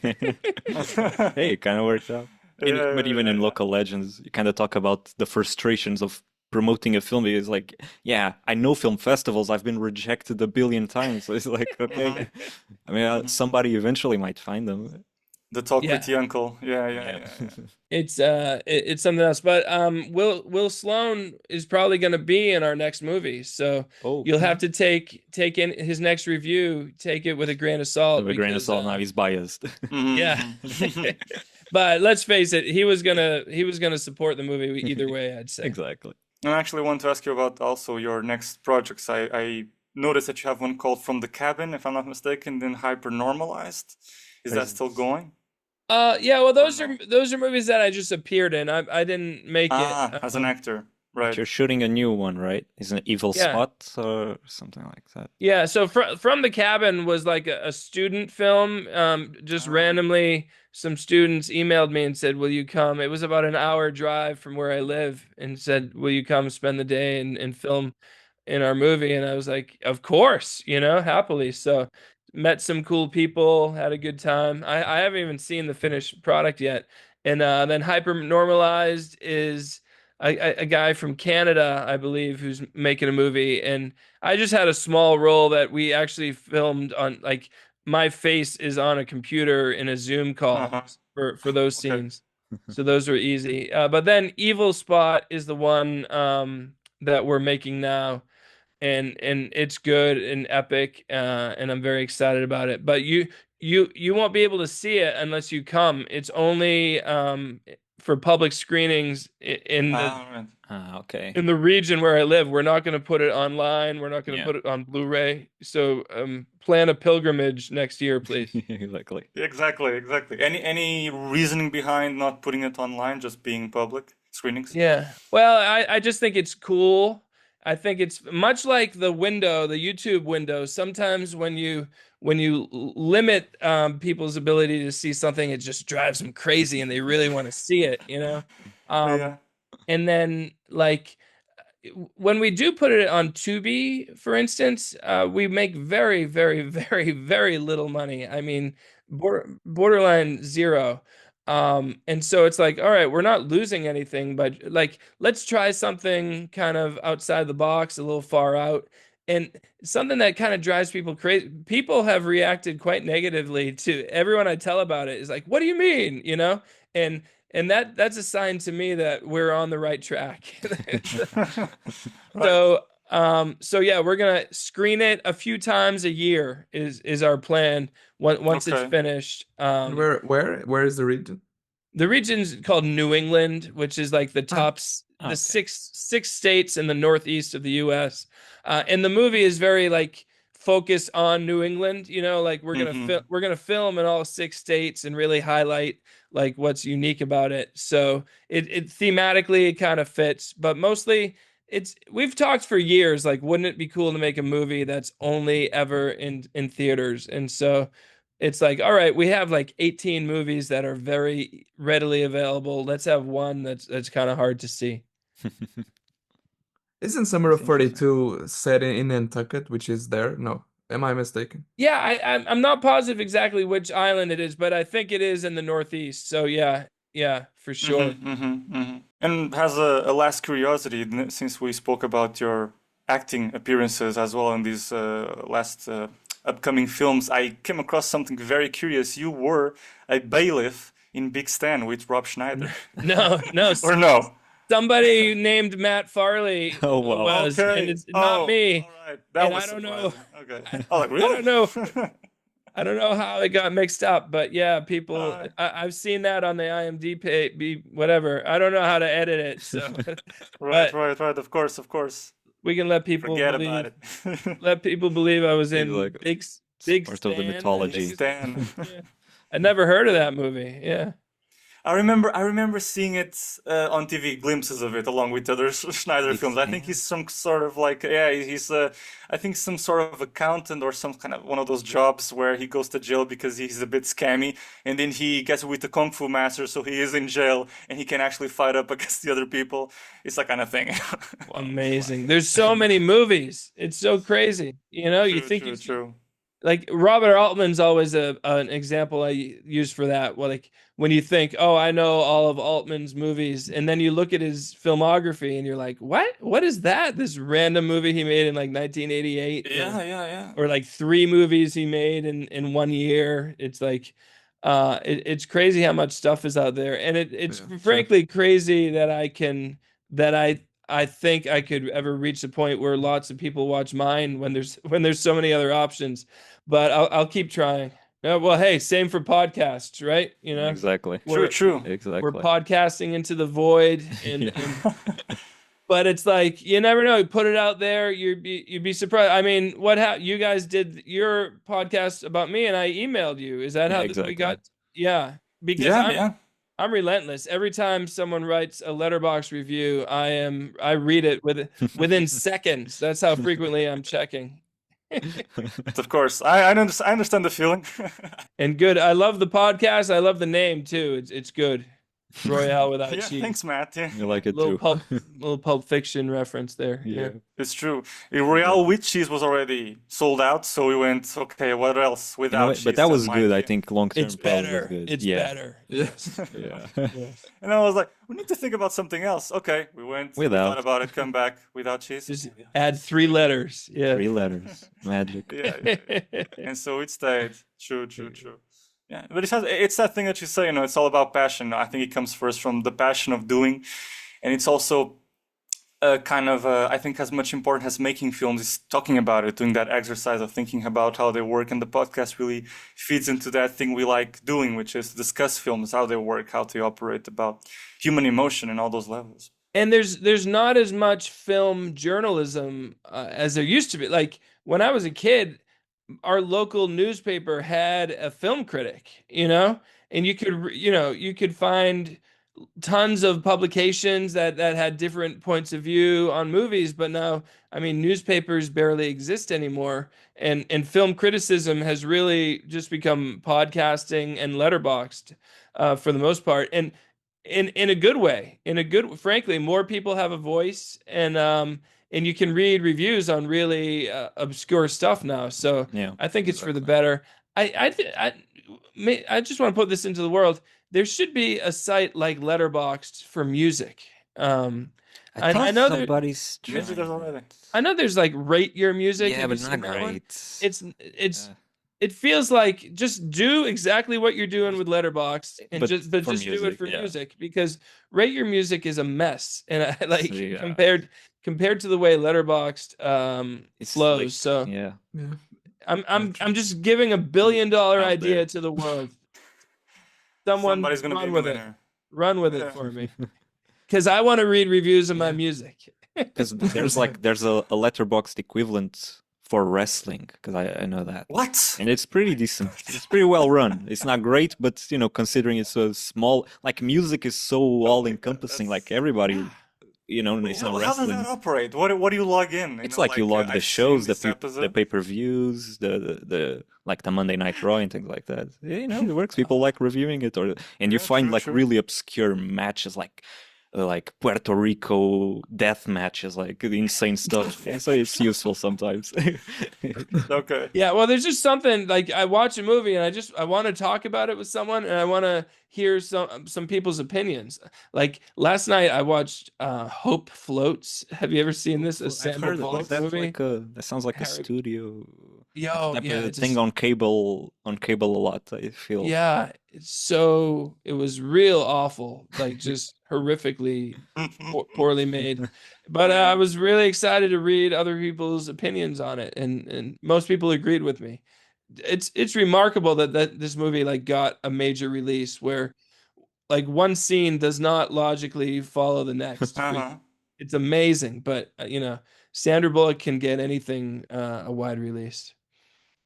S2: Hey, it kind of worked out. But even in Local Legends, you kind of talk about the frustrations of promoting a film. Is like, yeah, I know film festivals, I've been rejected a billion times. So it's like, okay, I mean, somebody eventually might find them.
S1: The talk with the uncle. Yeah.
S3: It's something else. But Will Sloan is probably going to be in our next movie, so you'll have to take in his next review, take it with a grain of salt.
S2: With a grain of salt. Now he's biased.
S3: Yeah. But let's face it, he was gonna support the movie either way, I'd say.
S2: Exactly.
S1: I actually want to ask you about also your next projects. I noticed that you have one called From the Cabin, if I'm not mistaken, then Hypernormalized. Is that still going?
S3: Yeah, well, those are movies that I just appeared in. I didn't make it
S1: as an actor, right?
S2: You're shooting a new one, right? Is it Evil Spot or something like that?
S3: Yeah, so From the Cabin was like a student film. Just randomly, some students emailed me and said, will you come? It was about an hour drive from where I live, and said, will you come spend the day and film in our movie? And I was like, of course, happily. So met some cool people, had a good time. I haven't even seen the finished product yet. And then Hypernormalized is a guy from Canada, I believe, who's making a movie. And I just had a small role that we actually filmed on, like, my face is on a computer in a Zoom call for those scenes. So those are easy. But then Evil Spot is the one that we're making now. And it's good and epic, and I'm very excited about it. But you won't be able to see it unless you come. It's only for public screenings in the region where I live. We're not going to put it online. We're not going to put it on Blu-ray. So plan a pilgrimage next year, please.
S2: Exactly.
S1: Any reasoning behind not putting it online, just being public screenings?
S3: Yeah. Well, I just think it's cool. I think it's much like the YouTube window. Sometimes when you limit people's ability to see something, it just drives them crazy and they really want to see it, And then, like, when we do put it on Tubi, for instance, we make very, very, very, very little money. I mean, borderline zero. And so it's like, all right, we're not losing anything, but like, let's try something kind of outside the box, a little far out. And something that kind of drives people crazy. People have reacted quite negatively to everyone I tell about it is like, what do you mean? You know? And that's a sign to me that we're on the right track.
S1: Right.
S3: So yeah, we're gonna screen it a few times a year is our plan once it's
S1: Okay.
S3: finished.
S4: And where is the region?
S3: The region's called New England, which is like the top the
S2: Okay.
S3: six states in the northeast of the U.S. And the movie is very like focused on New England. You know, like we're gonna film in all 6 states and really highlight like what's unique about it. So it thematically it kind of fits, but mostly we've talked for years like wouldn't it be cool to make a movie that's only ever in theaters? And so it's like, all right, we have like 18 movies that are very readily available. Let's have one that's kind of hard to see.
S4: Isn't Summer of 42 set in Nantucket, which is there? No. Am I mistaken?
S3: Yeah, I'm not positive exactly which island it is, but I think it is in the Northeast. So yeah, for sure.
S1: And has a last curiosity, since we spoke about your acting appearances as well in these last upcoming films, I came across something very curious. You were a bailiff in Big Stan with Rob Schneider.
S3: No,
S1: Or no?
S3: somebody named Matt Farley
S2: Oh, wow.
S3: was,
S1: Okay.
S3: and it's not me.
S1: All right. That
S3: And
S1: was
S3: I don't know.
S1: surprising. Okay. Oh, like, really?
S3: I don't know how it got mixed up, but yeah, people.
S1: Alright.
S3: I've seen that on the IMDb page, whatever. I don't know how to edit it, so
S1: Right,
S3: but
S1: right. Of course.
S3: we can let people
S1: Forget
S3: believe.
S1: about it.
S3: Let people believe I was
S2: Maybe
S3: in
S2: like
S3: big
S2: part of the
S3: Stan.
S2: mythology.
S1: Stan.
S3: Yeah. I never heard of that movie. Yeah.
S1: I remember seeing it on TV, glimpses of it, along with other Schneider
S2: Big
S1: films. I think he's some sort of like, yeah, he's I think some sort of accountant or some kind of one of those jobs where he goes to jail because he's a bit scammy, and then he gets with the kung fu master, so he is in jail and he can actually fight up against the other people. It's that kind of thing.
S3: Amazing. There's so many movies. It's so crazy. You know, you think you
S1: True.
S3: like Robert Altman's always an example I use for that. Well, like when you think, oh, I know all of Altman's movies, and then you look at his filmography and you're like, what is that? This random movie he made in like 1988.
S1: Yeah.
S3: Or like 3 movies he made in 1 year. It's like it's crazy how much stuff is out there. And it's
S4: Yeah, sure.
S3: frankly crazy that I think I could ever reach a point where lots of people watch mine when there's so many other options. But I'll keep trying. Yeah, well, hey, same for podcasts, right? You know,
S2: Exactly.
S1: True.
S2: Exactly.
S3: we're podcasting into the void, and,
S2: Yeah.
S3: and but it's like you never know. You put it out there, you'd be surprised. I mean, you guys did your podcast about me, and I emailed you. Is that
S2: Yeah,
S3: how we
S2: exactly.
S3: got? Yeah, because
S1: Yeah.
S3: I'm relentless. Every time someone writes a Letterboxd review, I read it within seconds. That's how frequently I'm checking.
S1: Of course. I understand the feeling.
S3: And good. I love the podcast. I love the name too. It's good. Royale without
S1: Yeah,
S3: cheese.
S1: thanks, Matt. Yeah.
S2: You like it
S3: Little
S2: too.
S3: Pulp Fiction reference there.
S2: Yeah.
S1: It's true. Royale with cheese was already sold out, so we went, okay, what else
S2: You know
S1: without
S2: what?
S1: cheese?
S2: But that was
S1: might
S2: good. I
S1: be.
S2: think long term
S3: It's
S2: probably was
S3: better.
S2: good.
S3: It's
S2: Yeah.
S3: better.
S4: Yes.
S2: Yeah.
S1: And I was like, we need to think about something else. Okay, we went, we
S2: Without.
S1: thought about it, come back without cheese.
S3: Just add 3 letters. Yeah.
S2: 3 letters. Magic.
S1: Yeah. And so it stayed. True. Yeah, but it's that thing that you say, it's all about passion. I think it comes first from the passion of doing, and it's also kind of I think as much important as making films is talking about it, doing that exercise of thinking about how they work, and the podcast really feeds into that thing we like doing, which is discuss films, how they work, how they operate, about human emotion and all those levels.
S3: And there's not as much film journalism as there used to be. Like when I was a kid, our local newspaper had a film critic, and you could find tons of publications that had different points of view on movies, but now, I mean, newspapers barely exist anymore, and film criticism has really just become podcasting and Letterboxd for the most part. And in a good way. Frankly, more people have a voice, and you can read reviews on really obscure stuff now. So
S2: Yeah,
S3: I think it's for the
S2: exactly.
S3: better. I just want to put this into the world. There should be a site like Letterboxd for music.
S2: I
S3: I
S2: thought
S3: know
S2: somebody's
S1: Maybe
S2: trying
S1: there's
S2: it.
S1: already.
S3: I know there's like Rate Your Music.
S2: Yeah,
S3: Have you
S2: but
S3: seen
S2: not
S3: that one?
S2: great.
S3: It's
S2: Yeah.
S3: it feels like just do exactly what you're doing with Letterboxd and
S2: But
S3: just
S2: for
S3: just do it
S2: music,
S3: for
S2: yeah.
S3: music, because Rate Your Music is a mess, and I like
S2: Yeah.
S3: compared to the way Letterboxd
S2: It's
S3: flows.
S2: like,
S3: So
S2: yeah.
S4: Yeah.
S3: I'm just giving $1 billion
S2: Out
S3: idea
S2: there.
S3: to the world. Someone
S1: Somebody's gonna be a
S3: run with it.
S1: millionaire.
S3: Run with
S1: Yeah.
S3: it for me. Because I want to read reviews of my
S2: Yeah.
S3: music.
S2: Because there's a Letterboxd equivalent for wrestling, because I know that.
S1: What?
S2: And it's pretty decent. It's pretty well run. It's not great, but considering it's so small, like music is so all encompassing, like everybody, it's not
S1: How does that
S2: wrestling.
S1: operate? What do you log in?
S2: It's like you log the
S1: I've
S2: shows,
S1: seen
S2: the
S1: this
S2: the
S1: episode.
S2: pay-per-views, the like the Monday Night Raw and things like that. It works. People like reviewing it, and you
S1: Yeah,
S2: find
S1: true,
S2: like
S1: true.
S2: really obscure matches, like Puerto Rico death matches, like insane stuff. And so it's useful sometimes.
S1: Okay.
S3: Yeah, well, there's just something like I watch a movie and I want to talk about it with someone, and I want to hear some people's opinions. Like last night, I watched Hope Floats. Have you ever seen this? A
S2: I've
S3: Sandra
S2: heard of
S3: Bullock
S2: it. That's
S3: movie?
S2: that sounds like a
S3: Harry-
S2: studio
S3: Yo,
S2: type
S3: yeah,
S2: of
S3: it's
S2: thing on cable a lot, I feel.
S3: yeah, it was real awful, like just horrifically poorly made. But I was really excited to read other people's opinions on it, and most people agreed with me. It's remarkable that this movie like got a major release where like one scene does not logically follow the next.
S1: Uh-huh.
S3: It's amazing, but Sandra Bullock can get anything a wide release.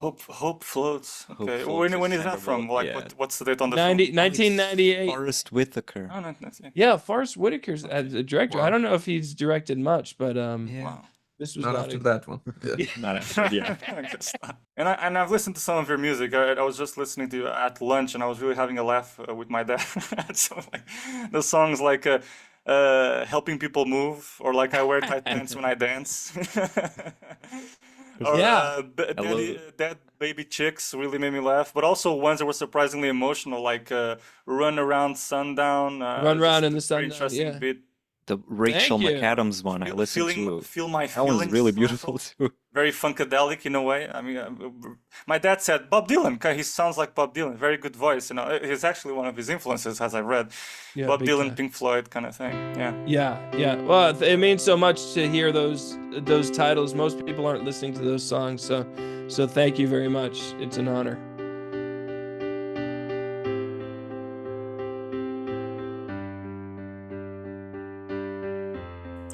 S1: Hope floats.
S2: Hope
S1: Okay.
S2: Floats
S1: When
S2: is
S1: is that
S2: Sandra
S1: from?
S2: Bullock,
S1: Like
S2: yeah.
S1: what's the date on the
S3: 1998.
S2: Forrest Whitaker.
S1: film? Oh, no, that's it.
S3: Yeah, Forrest Whitaker's as a director. I
S4: Wow.
S3: don't know if he's directed much, but
S2: Yeah.
S1: Wow.
S3: this was
S4: Not
S3: not
S4: after
S3: a-
S4: that one. Yeah.
S2: Not after, yeah.
S1: I guess not. And I've listened to some of your music. I was just listening to you at lunch, and I was really having a laugh with my dad. So like the songs like "Helping People Move" or like "I Wear Tight Pants When I Dance." Or
S3: Yeah.
S1: Dead Baby Chicks really made me laugh, but also ones that were surprisingly emotional, like "Run Around Sundown."
S3: Run Around in the
S1: Very
S3: Sundown,
S1: interesting
S3: yeah.
S1: beat.
S2: The Rachel
S3: you.
S2: McAdams one I listened to.
S1: Feel My
S2: That one's
S1: Feelings.
S2: really
S1: also.
S2: beautiful too.
S1: Very funkadelic in a way. I mean, my dad said Bob Dylan. 'Cause he sounds like Bob Dylan. Very good voice. He's actually one of his influences, as I read.
S3: Yeah,
S1: Bob
S3: big
S1: Dylan,
S3: time.
S1: Pink Floyd, kind of thing. Yeah.
S3: Yeah. Well, it means so much to hear those titles. Most people aren't listening to those songs, so thank you very much. It's an honor.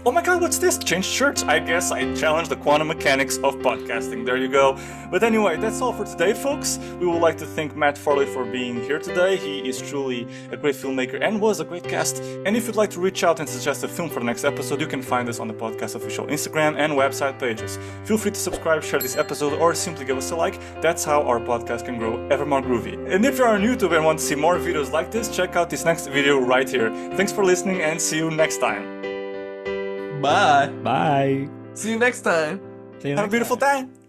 S1: Oh my god, what's this? Change shirts. I guess I challenged the quantum mechanics of podcasting. There you go. But anyway, that's all for today, folks. We would like to thank Matt Farley for being here today. He is truly a great filmmaker and was a great guest. And if you'd like to reach out and suggest a film for the next episode, you can find us on the podcast official Instagram and website pages. Feel free to subscribe, share this episode, or simply give us a like. That's how our podcast can grow ever more groovy. And if you're on YouTube and want to see more videos like this, check out this next video right here. Thanks for listening and see you next time.
S4: Bye.
S2: Bye.
S4: See you next time.
S2: See you
S1: Have a
S2: next
S1: beautiful
S2: time.
S1: day.